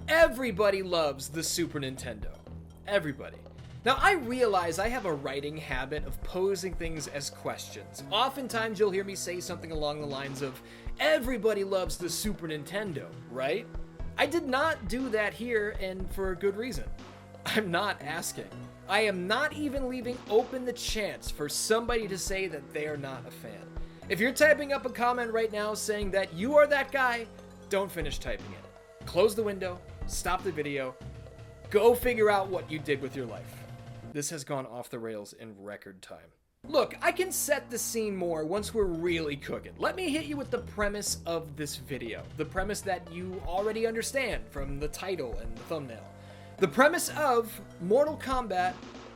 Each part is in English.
Everybody loves the Super Nintendo. Everybody. Now, I realize I have a writing habit of posing things as questions. Oftentimes, you'll hear me say something along the lines of, everybody loves the Super Nintendo, right? I did not do that here, and for a good reason. I'm not asking. I am not even leaving open the chance for somebody to say that they are not a fan. If you're typing up a comment right now saying that you are that guy, don't finish typing it. Close the window, stop the video, go figure out what you did with your life. This has gone off the rails in record time. Look, I can set the scene more once we're really cooking. Let me hit you with the premise of this video. The premise that you already understand from the title and the thumbnail. The premise of Mortal Kombat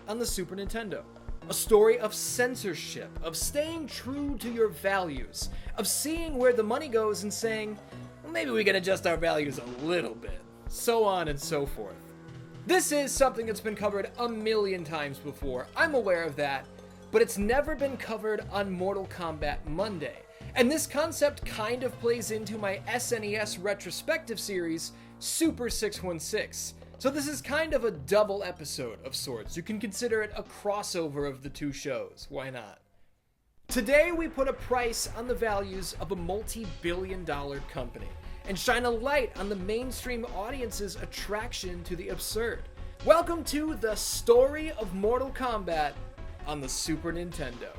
on the Super Nintendo. A story of censorship, of staying true to your values, of seeing where the money goes and saying, well, maybe we can adjust our values a little bit, so on and so forth. This is something that's been covered a million times before, I'm aware of that, but it's never been covered on Mortal Kombat Monday. And this concept kind of plays into my SNES Retrospective series, Super 616. So this is kind of a double episode of sorts. You can consider it a crossover of the two shows. Why not? Today we put a price on the values of a multi-billion-dollar company and shine a light on the mainstream audience's attraction to the absurd. Welcome to the story of Mortal Kombat on the Super Nintendo.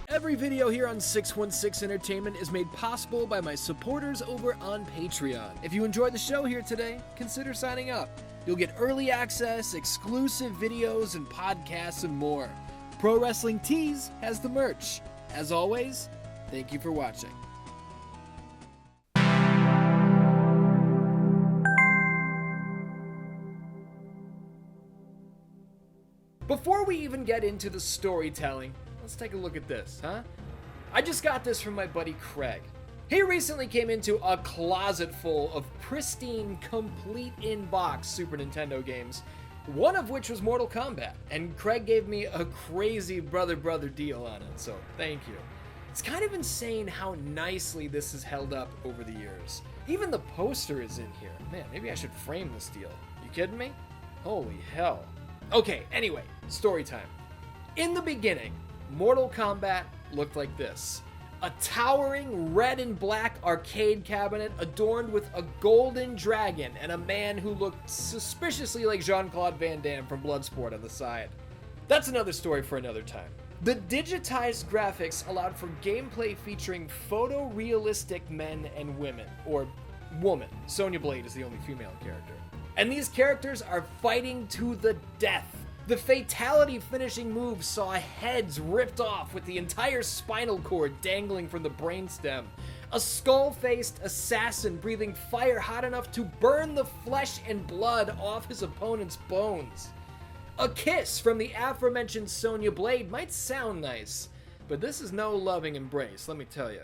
Every video here on 616 Entertainment is made possible by my supporters over on Patreon. If you enjoyed the show here today, consider signing up. You'll get early access, exclusive videos and podcasts and more. Pro Wrestling Tees has the merch. As always, thank you for watching. Before we even get into the storytelling, let's take a look at this, huh? I just got this from my buddy Craig. He recently came into a closet full of pristine, complete in-box Super Nintendo games, one of which was Mortal Kombat, and Craig gave me a crazy brother deal on it, so thank you. It's kind of insane how nicely this is held up over the years. Even the poster is in here. Man, maybe I should frame this deal. You kidding me? Holy hell. Okay, anyway, story time. In the beginning, Mortal Kombat looked like this. A towering red and black arcade cabinet adorned with a golden dragon and a man who looked suspiciously like Jean-Claude Van Damme from Bloodsport on the side. That's another story for another time. The digitized graphics allowed for gameplay featuring photorealistic men and women, or woman. Sonya Blade is the only female character. And these characters are fighting to the death. The fatality finishing move saw heads ripped off with the entire spinal cord dangling from the brainstem. A skull-faced assassin breathing fire hot enough to burn the flesh and blood off his opponent's bones. A kiss from the aforementioned Sonya Blade might sound nice, but this is no loving embrace, let me tell you.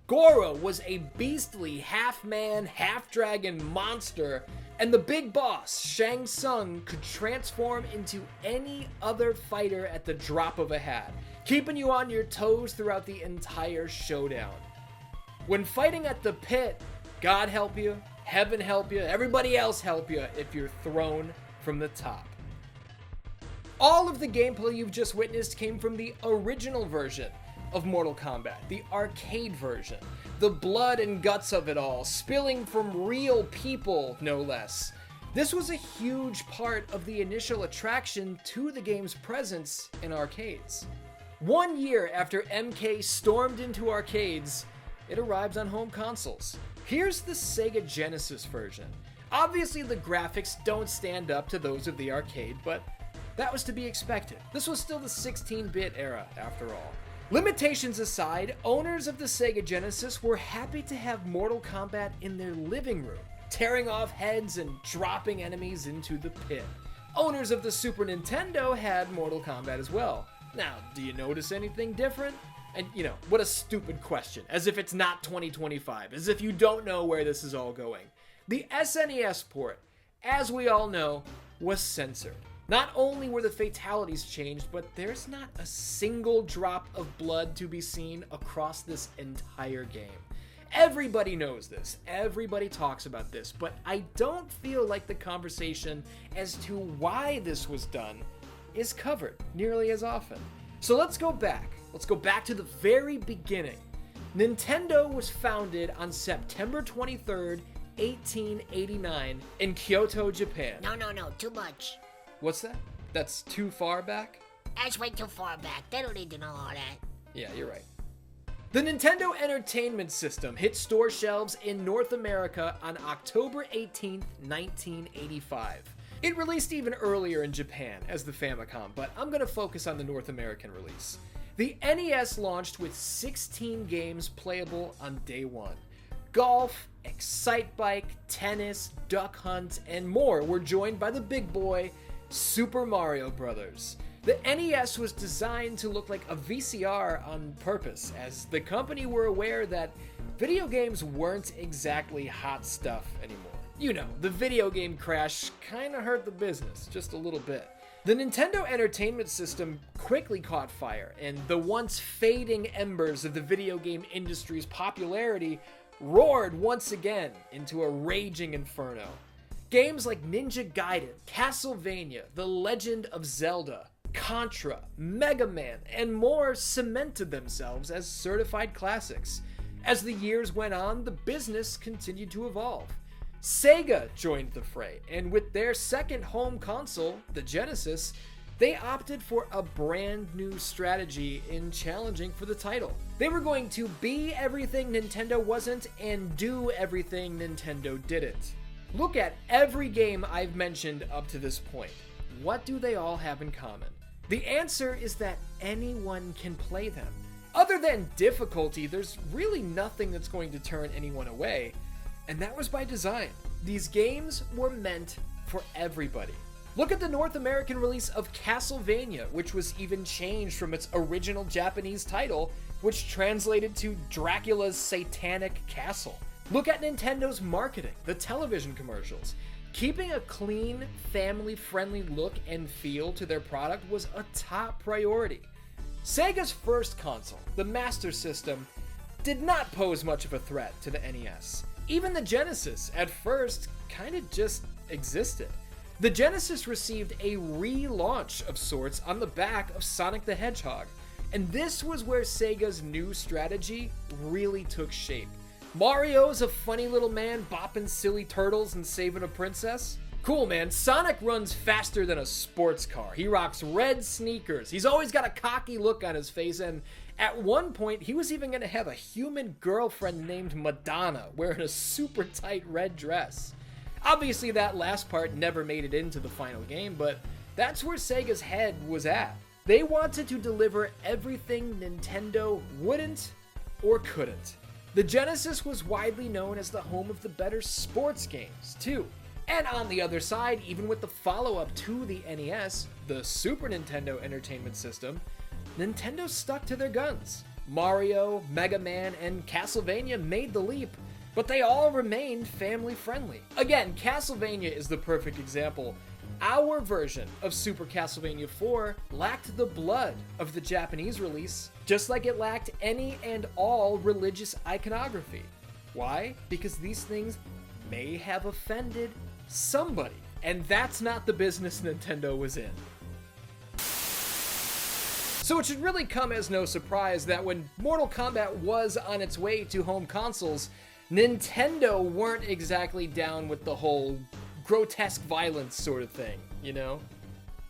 Goro was a beastly half-man, half-dragon monster, and the big boss, Shang Tsung, could transform into any other fighter at the drop of a hat, keeping you on your toes throughout the entire showdown. When fighting at the pit, God help you, heaven help you, everybody else help you if you're thrown from the top. All of the gameplay you've just witnessed came from the original version of Mortal Kombat, the arcade version. The blood and guts of it all, spilling from real people, no less. This was a huge part of the initial attraction to the game's presence in arcades. 1 year after MK stormed into arcades, it arrived on home consoles. Here's the Sega Genesis version. Obviously the graphics don't stand up to those of the arcade, but that was to be expected. This was still the 16-bit era, after all. Limitations aside, owners of the Sega Genesis were happy to have Mortal Kombat in their living room, tearing off heads and dropping enemies into the pit. Owners of the Super Nintendo had Mortal Kombat as well. Now, do you notice anything different? And, what a stupid question, as if it's not 2025, as if you don't know where this is all going. The SNES port, as we all know, was censored. Not only were the fatalities changed, but there's not a single drop of blood to be seen across this entire game. Everybody knows this, everybody talks about this, but I don't feel like the conversation as to why this was done is covered nearly as often. So let's go back. Let's go back to the very beginning. Nintendo was founded on September 23rd, 1889 in Kyoto, Japan. No, too much. What's that? That's too far back? That's way too far back. They don't need to know all that. Yeah, you're right. The Nintendo Entertainment System hit store shelves in North America on October 18th, 1985. It released even earlier in Japan as the Famicom, but I'm going to focus on the North American release. The NES launched with 16 games playable on day one. Golf, Excitebike, tennis, duck hunt, and more were joined by the big boy, Super Mario Bros. The NES was designed to look like a VCR on purpose, as the company were aware that video games weren't exactly hot stuff anymore. You know, the video game crash kinda hurt the business, just a little bit. The Nintendo Entertainment System quickly caught fire, and the once fading embers of the video game industry's popularity roared once again into a raging inferno. Games like Ninja Gaiden, Castlevania, The Legend of Zelda, Contra, Mega Man, and more cemented themselves as certified classics. As the years went on, the business continued to evolve. Sega joined the fray, and with their second home console, the Genesis, they opted for a brand new strategy in challenging for the title. They were going to be everything Nintendo wasn't and do everything Nintendo didn't. Look at every game I've mentioned up to this point. What do they all have in common? The answer is that anyone can play them. Other than difficulty, there's really nothing that's going to turn anyone away, and that was by design. These games were meant for everybody. Look at the North American release of Castlevania, which was even changed from its original Japanese title, which translated to Dracula's Satanic Castle. Look at Nintendo's marketing, the television commercials. Keeping a clean, family-friendly look and feel to their product was a top priority. Sega's first console, the Master System, did not pose much of a threat to the NES. Even the Genesis, at first, kinda just existed. The Genesis received a relaunch of sorts on the back of Sonic the Hedgehog, and this was where Sega's new strategy really took shape. Mario's a funny little man bopping silly turtles and saving a princess. Cool, man. Sonic runs faster than a sports car. He rocks red sneakers. He's always got a cocky look on his face, and at one point, he was even going to have a human girlfriend named Madonna wearing a super tight red dress. Obviously, that last part never made it into the final game, but that's where Sega's head was at. They wanted to deliver everything Nintendo wouldn't or couldn't. The Genesis was widely known as the home of the better sports games, too. And on the other side, even with the follow-up to the NES, the Super Nintendo Entertainment System, Nintendo stuck to their guns. Mario, Mega Man, and Castlevania made the leap, but they all remained family-friendly. Again, Castlevania is the perfect example. Our version of Super Castlevania 4 lacked the blood of the Japanese release, just like it lacked any and all religious iconography. Why? Because these things may have offended somebody, and that's not the business Nintendo was in. So it should really come as no surprise that when Mortal Kombat was on its way to home consoles, Nintendo weren't exactly down with the whole grotesque violence sort of thing, you know?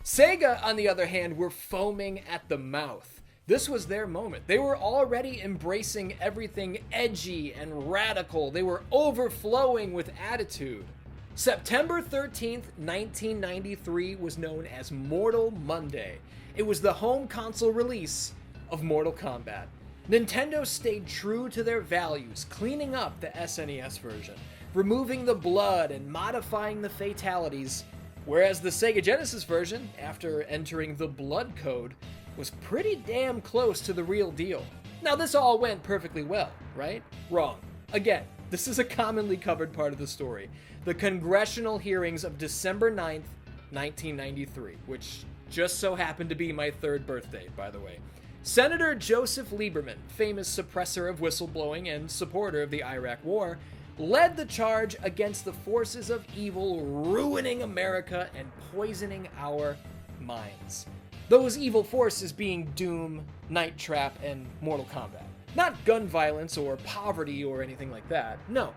Sega, on the other hand, were foaming at the mouth. This was their moment. They were already embracing everything edgy and radical. They were overflowing with attitude. September 13th, 1993 was known as Mortal Monday. It was the home console release of Mortal Kombat. Nintendo stayed true to their values, cleaning up the SNES version, removing the blood and modifying the fatalities, whereas the Sega Genesis version, after entering the blood code, was pretty damn close to the real deal. Now this all went perfectly well, right? Wrong. Again, this is a commonly covered part of the story. The congressional hearings of December 9th, 1993, which just so happened to be my 3rd birthday, by the way. Senator Joseph Lieberman, famous suppressor of whistleblowing and supporter of the Iraq War, led the charge against the forces of evil ruining America and poisoning our minds. Those evil forces being Doom, Night Trap, and Mortal Kombat. Not gun violence or poverty or anything like that. No,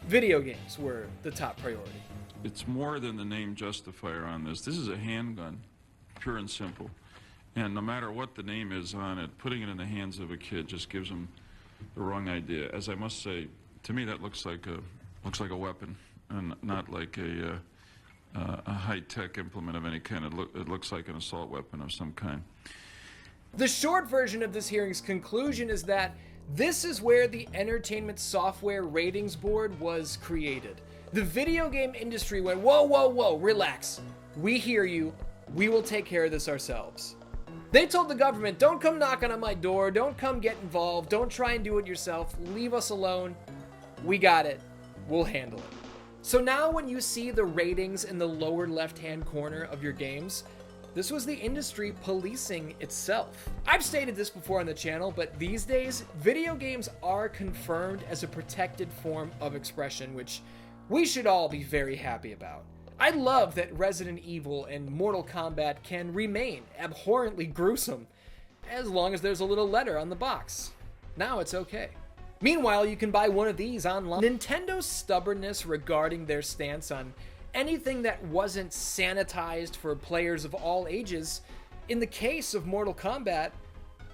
video games were the top priority. It's more than the name justifier on this. This is a handgun, pure and simple. And no matter what the name is on it, putting it in the hands of a kid just gives them the wrong idea. As I must say, to me that looks like a weapon, and not like a high-tech implement of any kind. It looks like an assault weapon of some kind. The short version of this hearing's conclusion is that this is where the Entertainment Software Ratings Board was created. The video game industry went, whoa, whoa, whoa, relax. We hear you. We will take care of this ourselves. They told the government, don't come knocking on my door, don't come get involved, don't try and do it yourself, leave us alone. We got it. We'll handle it. So now when you see the ratings in the lower left-hand corner of your games, this was the industry policing itself. I've stated this before on the channel, but these days, video games are confirmed as a protected form of expression, which we should all be very happy about. I love that Resident Evil and Mortal Kombat can remain abhorrently gruesome, as long as there's a little letter on the box. Now it's okay. Meanwhile, you can buy one of these online. Nintendo's stubbornness regarding their stance on anything that wasn't sanitized for players of all ages, in the case of Mortal Kombat,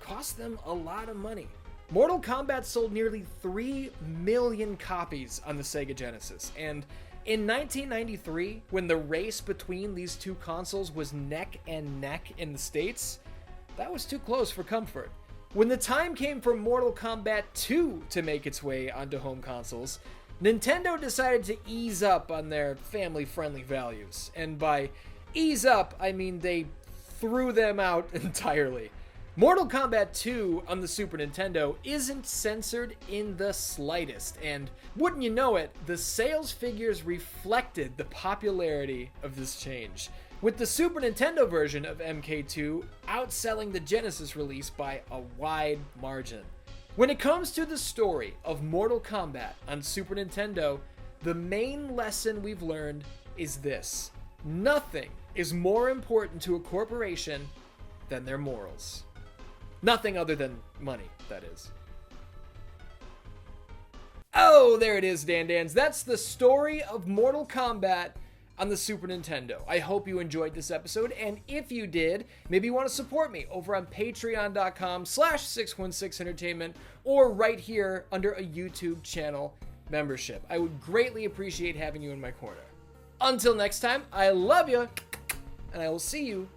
cost them a lot of money. Mortal Kombat sold nearly 3 million copies on the Sega Genesis, and in 1993, when the race between these two consoles was neck and neck in the States, that was too close for comfort. When the time came for Mortal Kombat 2 to make its way onto home consoles, Nintendo decided to ease up on their family-friendly values. And by ease up, I mean they threw them out entirely. Mortal Kombat 2 on the Super Nintendo isn't censored in the slightest, and wouldn't you know it, the sales figures reflected the popularity of this change, with the Super Nintendo version of MK2 outselling the Genesis release by a wide margin. When it comes to the story of Mortal Kombat on Super Nintendo, the main lesson we've learned is this: nothing is more important to a corporation than their morals. Nothing other than money, that is. Oh, there it is, Dan-Dans. That's the story of Mortal Kombat on the Super Nintendo. I hope you enjoyed this episode, and if you did, maybe you want to support me over on patreon.com/616entertainment or right here under a YouTube channel membership. I would greatly appreciate having you in my corner. Until next time, I love you, and I will see you